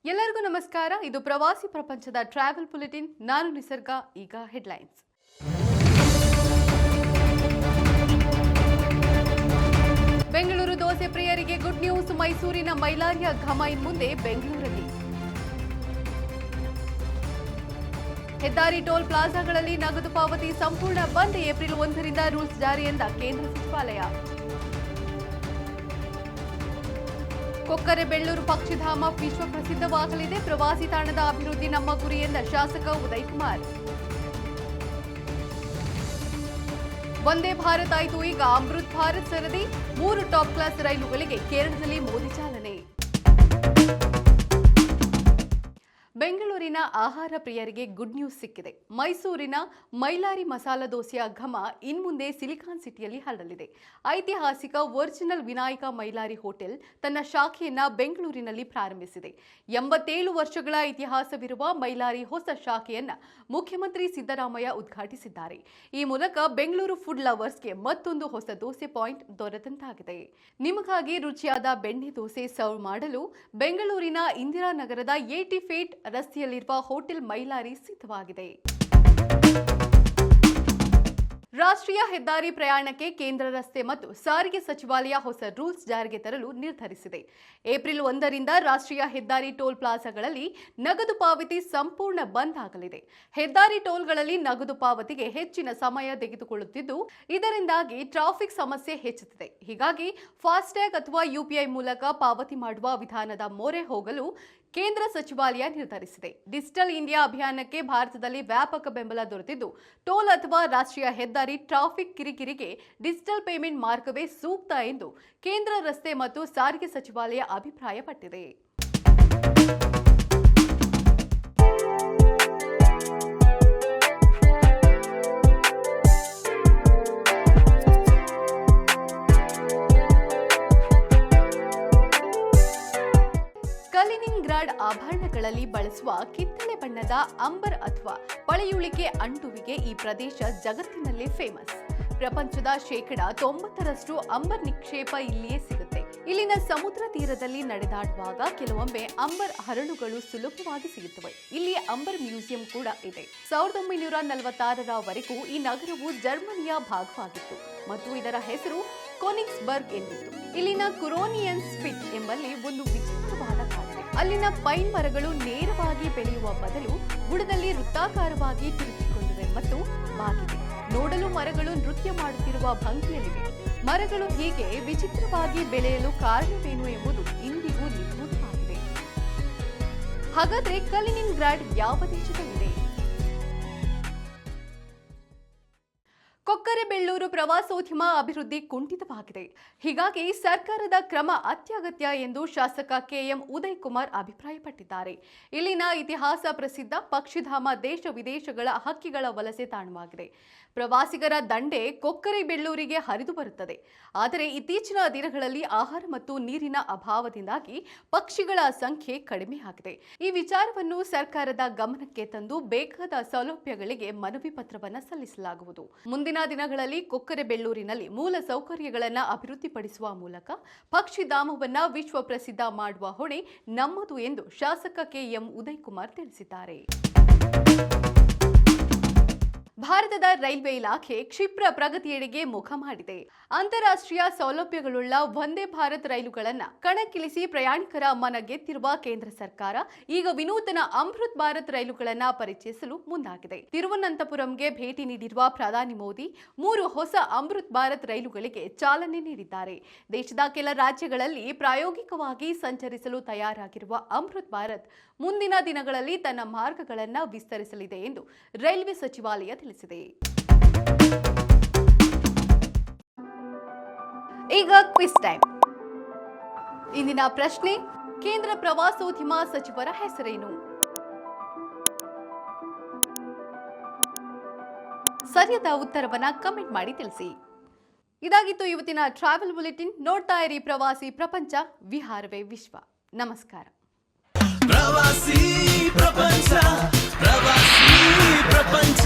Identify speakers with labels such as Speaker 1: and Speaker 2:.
Speaker 1: ಎಲ್ಲರಿಗೂ ನಮಸ್ಕಾರ. ಇದು ಪ್ರವಾಸಿ ಪ್ರಪಂಚದ ಟ್ರಾವೆಲ್ ಬುಲೆಟಿನ್. ನಾನು ನಿಸರ್ಗ. ಈಗ ಹೆಡ್ಲೈನ್ಸ್. ಬೆಂಗಳೂರು ದೋಸೆ ಪ್ರಿಯರಿಗೆ ಗುಡ್ ನ್ಯೂಸ್. ಮೈಸೂರಿನ ಮೈಲಾರಿಯ ಘಮ ಇನ್ಮುಂದೆ ಬೆಂಗಳೂರಲ್ಲಿ. ಹೆದ್ದಾರಿ ಟೋಲ್ ಪ್ಲಾಜಾಗಳಲ್ಲಿ ನಗದು ಪಾವತಿ ಸಂಪೂರ್ಣ ಬಂದ್. ಏಪ್ರಿಲ್ 1ರಿಂದ ರೂಲ್ಸ್ ಜಾರಿ ಎಂದ ಕೇಂದ್ರ ಸಚಿವಾಲಯ. ಕೊಕ್ಕರೆ ಬೆಳ್ಳೂರು ಪಕ್ಷಿಧಾಮ ವಿಶ್ವ ಪ್ರಸಿದ್ಧವಾಗಲಿದೆ. ಪ್ರವಾಸಿ ತಾಣದ ಅಭಿವೃದ್ಧಿ ನಮ್ಮ ಗುರಿ ಎಂದ ಶಾಸಕ ಉದಯ್ ಕುಮಾರ್. ವಂದೇ ಭಾರತ್ ಆಯಿತು, ಈಗ ಅಮೃತ್ ಭಾರತ್ ಸರದಿ. 3 ಟಾಪ್ ಕ್ಲಾಸ್ ರೈಲುಗಳಿಗೆ ಕೇರಳದಲ್ಲಿ ಮೋದಿ ಚಾಲನೆ. ಬೆಂಗಳೂರಿನ ಆಹಾರ ಪ್ರಿಯರಿಗೆ ಗುಡ್ ನ್ಯೂಸ್ ಸಿಕ್ಕಿದೆ. ಮೈಸೂರಿನ ಮೈಲಾರಿ ಮಸಾಲ ದೋಸೆಯ ಘಮ ಇನ್ಮುಂದೆ ಸಿಲಿಕಾನ್ ಸಿಟಿಯಲ್ಲಿ ಹರಡಲಿದೆ. ಐತಿಹಾಸಿಕ ಒರಿಜಿನಲ್ ವಿನಾಯಕ ಮೈಲಾರಿ ಹೋಟೆಲ್ ತನ್ನ ಶಾಖೆಯನ್ನ ಬೆಂಗಳೂರಿನಲ್ಲಿ ಪ್ರಾರಂಭಿಸಿದೆ. 87 ವರ್ಷಗಳ ಇತಿಹಾಸವಿರುವ ಮೈಲಾರಿ ಹೊಸ ಶಾಖೆಯನ್ನ ಮುಖ್ಯಮಂತ್ರಿ ಸಿದ್ದರಾಮಯ್ಯ ಉದ್ಘಾಟಿಸಿದ್ದಾರೆ. ಈ ಮೂಲಕ ಬೆಂಗಳೂರು ಫುಡ್ ಲವರ್ಸ್ಗೆ ಮತ್ತೊಂದು ಹೊಸ ದೋಸೆ ಪಾಯಿಂಟ್ ದೊರೆತಂತಾಗಿದೆ. ನಿಮಗಾಗಿ ರುಚಿಯಾದ ಬೆಣ್ಣೆ ದೋಸೆ ಸರ್ವ್ ಮಾಡಲು ಬೆಂಗಳೂರಿನ ಇಂದಿರಾನಗರದ 80 ಫೀಟ್ ರಸ್ತೆಯಲ್ಲಿರುವ ಹೋಟೆಲ್ ಮೈಲಾರಿ ಸಿದ್ಧವಾಗಿದೆ. ರಾಷ್ಟ್ರೀಯ ಹೆದ್ದಾರಿ ಪ್ರಯಾಣಕ್ಕೆ ಕೇಂದ್ರ ರಸ್ತೆ ಮತ್ತು ಸಾರಿಗೆ ಸಚಿವಾಲಯ ಹೊಸ ರೂಲ್ಸ್ ಜಾರಿಗೆ ತರಲು ನಿರ್ಧರಿಸಿದೆ. ಏಪ್ರಿಲ್ 1ರಿಂದ ರಾಷ್ಟ್ರೀಯ ಹೆದ್ದಾರಿ ಟೋಲ್ ಪ್ಲಾಜಾಗಳಲ್ಲಿ ನಗದು ಪಾವತಿ ಸಂಪೂರ್ಣ ಬಂದ್ ಆಗಲಿದೆ. ಹೆದ್ದಾರಿ ಟೋಲ್ಗಳಲ್ಲಿ ನಗದು ಪಾವತಿಗೆ ಹೆಚ್ಚಿನ ಸಮಯ ತೆಗೆದುಕೊಳ್ಳುತ್ತಿದ್ದು, ಇದರಿಂದಾಗಿ ಟ್ರಾಫಿಕ್ ಸಮಸ್ಯೆ ಹೆಚ್ಚುತ್ತಿದೆ. ಹೀಗಾಗಿ ಫಾಸ್ಟ್ಯಾಗ್ ಅಥವಾ ಯುಪಿಐ ಮೂಲಕ ಪಾವತಿ ಮಾಡುವ ವಿಧಾನದ ಮೊರೆ ಹೋಗಲು ಕೇಂದ್ರ ಸಚಿವಾಲಯ ನಿರ್ಧರಿಸಿದೆ. ಡಿಜಿಟಲ್ ಇಂಡಿಯಾ ಅಭಿಯಾನಕ್ಕೆ ಭಾರತದಲ್ಲಿ ವ್ಯಾಪಕ ಬೆಂಬಲ ದೊರೆತಿದ್ದು, ಟೋಲ್ ಅಥವಾ ರಾಷ್ಟ್ರೀಯ ಹೆದ್ದಾರಿ ಟ್ರಾಫಿಕ್ ಕಿರಿಕಿರಿಗೆ ಡಿಜಿಟಲ್ ಪೇಮೆಂಟ್ ಮಾರ್ಗವೇ ಸೂಕ್ತ ಎಂದು ಕೇಂದ್ರ ರಸ್ತೆ ಮತ್ತು ಸಾರಿಗೆ ಸಚಿವಾಲಯ ಅಭಿಪ್ರಾಯಪಟ್ಟಿದೆ. ಕಲಿನಿಂಗ್ರಾಡ್ ಆಭರಣಗಳಲ್ಲಿ ಬಳಸುವ ಕಿತ್ತಳೆ ಬಣ್ಣದ ಅಂಬರ್ ಅಥವಾ ಪಳೆಯುಳಿಕೆ ಅಂಟುವಿಗೆ ಈ ಪ್ರದೇಶ ಜಗತ್ತಿನಲ್ಲೇ ಫೇಮಸ್. ಪ್ರಪಂಚದ 90% ಅಂಬರ್ ನಿಕ್ಷೇಪ ಇಲ್ಲಿಯೇ ಸಿಗುತ್ತೆ. ಇಲ್ಲಿನ ಸಮುದ್ರ ತೀರದಲ್ಲಿ ನಡೆದಾಡುವಾಗ ಕೆಲವೊಮ್ಮೆ ಅಂಬರ್ ಹರಳುಗಳು ಸುಲಭವಾಗಿ ಸಿಗುತ್ತವೆ. ಇಲ್ಲಿ ಅಂಬರ್ ಮ್ಯೂಸಿಯಂ ಕೂಡ ಇದೆ. 1946ರವರೆಗೂ ಈ ನಗರವು ಜರ್ಮನಿಯ ಭಾಗವಾಗಿತ್ತು ಮತ್ತು ಇದರ ಹೆಸರು ಕೊನಿಗ್ಸ್ಬರ್ಗ್ ಎಂದಿತ್ತು. ಇಲ್ಲಿನ ಕುರೋನಿಯನ್ ಸ್ಪಿಟ್ ಎಂಬಲ್ಲಿ ಒಂದು ವಿಚಿತ್ರವಾದ ಕಾಡಿದೆ. ಅಲ್ಲಿನ ಪೈನ್ ಮರಗಳು ನೇರವಾಗಿ ಬೆಳೆಯುವ ಬದಲು ಬುಡದಲ್ಲಿ ವೃತ್ತಾಕಾರವಾಗಿ ತಿರುಗಿಕೊಂಡಿವೆ ಮತ್ತು ಬಾಗಿದೆ. ನೋಡಲು ಮರಗಳು ನೃತ್ಯ ಮಾಡುತ್ತಿರುವ ಭಂಗಿಯಲ್ಲಿವೆ. ಮರಗಳು ಹೀಗೆ ವಿಚಿತ್ರವಾಗಿ ಬೆಳೆಯಲು ಕಾರಣವೇನು ಎಂಬುದು ಇಂದಿಗೂ ನಿಗೂಢವಾಗಿದೆ. ಹಾಗಾದ್ರೆ ಕಲಿನಿಂಗ್ರಾಡ್ ಯಾವ ದೇಶದಲ್ಲಿದೆ? ಕೊಕ್ಕರೆ ಬೆಳ್ಳೂರು ಪ್ರವಾಸೋದ್ಯಮ ಅಭಿವೃದ್ಧಿ ಕುಂಠಿತವಾಗಿದೆ. ಹೀಗಾಗಿ ಸರ್ಕಾರದ ಕ್ರಮ ಅತ್ಯಗತ್ಯ ಎಂದು ಶಾಸಕ ಕೆಎಂ ಉದಯ್ ಕುಮಾರ್ ಅಭಿಪ್ರಾಯಪಟ್ಟಿದ್ದಾರೆ. ಇಲ್ಲಿನ ಇತಿಹಾಸ ಪ್ರಸಿದ್ಧ ಪಕ್ಷಿಧಾಮ ದೇಶ ವಿದೇಶಗಳ ಹಕ್ಕಿಗಳ ವಲಸೆ ತಾಣವಾಗಿದೆ. ಪ್ರವಾಸಿಗರ ದಂಡೆ ಕೊಕ್ಕರೆ ಬೆಳ್ಳೂರಿಗೆ ಹರಿದು ಬರುತ್ತದೆ. ಆದರೆ ಇತ್ತೀಚಿನ ದಿನಗಳಲ್ಲಿ ಆಹಾರ ಮತ್ತು ನೀರಿನ ಅಭಾವದಿಂದಾಗಿ ಪಕ್ಷಿಗಳ ಸಂಖ್ಯೆ ಕಡಿಮೆಯಾಗಿದೆ. ಈ ವಿಚಾರವನ್ನು ಸರ್ಕಾರದ ಗಮನಕ್ಕೆ ತಂದು ಬೇಕಾದ ಸೌಲಭ್ಯಗಳಿಗೆ ಮನವಿ ಪತ್ರವನ್ನು ಸಲ್ಲಿಸಲಾಗುವುದು. ಮುಂದಿನ ದಿನಗಳಲ್ಲಿ ಕೊಕ್ಕರೆ ಬೆಳ್ಳೂರಿನಲ್ಲಿ ಮೂಲ ಸೌಕರ್ಯಗಳನ್ನು ಅಭಿವೃದ್ಧಿಪಡಿಸುವ ಮೂಲಕ ಪಕ್ಷಿಧಾಮವನ್ನು ವಿಶ್ವ ಪ್ರಸಿದ್ಧ ಮಾಡುವ ಹೊಣೆ ನಮ್ಮದು ಎಂದು ಶಾಸಕ ಕೆಎಂ ಉದಯ್ ಕುಮಾರ್ ತಿಳಿಸಿದ್ದಾರೆ. ಭಾರತದ ರೈಲ್ವೆ ಇಲಾಖೆ ಕ್ಷಿಪ್ರ ಪ್ರಗತಿಯೆಡೆಗೆ ಮುಖ ಮಾಡಿದೆ. ಅಂತಾರಾಷ್ಟ್ರೀಯ ಸೌಲಭ್ಯಗಳುಳ್ಳ ವಂದೇ ಭಾರತ್ ರೈಲುಗಳನ್ನು ಕಣಕ್ಕಿಳಿಸಿ ಪ್ರಯಾಣಿಕರ ಮನ ಗೆದ್ದಿರುವ ಕೇಂದ್ರ ಸರ್ಕಾರ ಈಗ ವಿನೂತನ ಅಮೃತ್ ಭಾರತ್ ರೈಲುಗಳನ್ನು ಪರಿಚಯಿಸಲು ಮುಂದಾಗಿದೆ. ತಿರುವನಂತಪುರಂಗೆ ಭೇಟಿ ನೀಡಿರುವ ಪ್ರಧಾನಿ ಮೋದಿ 3 ಹೊಸ ಅಮೃತ್ ಭಾರತ್ ರೈಲುಗಳಿಗೆ ಚಾಲನೆ ನೀಡಿದ್ದಾರೆ. ದೇಶದ ಕೆಲ ರಾಜ್ಯಗಳಲ್ಲಿ ಪ್ರಾಯೋಗಿಕವಾಗಿ ಸಂಚರಿಸಲು ತಯಾರಾಗಿರುವ ಅಮೃತ್ ಭಾರತ್ ಮುಂದಿನ ದಿನಗಳಲ್ಲಿ ತನ್ನ ಮಾರ್ಗಗಳನ್ನು ವಿಸ್ತರಿಸಲಿದೆ ಎಂದು ರೈಲ್ವೆ ಸಚಿವಾಲಯ ತಿಳಿಸಿದೆ. ಈಗ ಕ್ವಿಜ್ ಟೈಮ್. ಇಂದಿನ ಪ್ರಶ್ನೆ: ಕೇಂದ್ರ ಪ್ರವಾಸೋದ್ಯಮ ಸಚಿವರ ಹೆಸರೇನು? ಸರಿಯಾದ ಉತ್ತರವನ್ನ ಕಮೆಂಟ್ ಮಾಡಿ ತಿಳಿಸಿ. ಇದಾಗಿತ್ತು ಇವತ್ತಿನ ಟ್ರಾವೆಲ್ ಬುಲೆಟಿನ್. ನೋಡ್ತಾ ಇರಿ ಪ್ರವಾಸಿ ಪ್ರಪಂಚ, ವಿಹಾರವೇ ವಿಶ್ವ. ನಮಸ್ಕಾರ.
Speaker 2: ಪ್ರವಾಸಿ ಪ್ರಪಂಚ, ಪ್ರವಾಸಿ ಪ್ರಪಂಚ.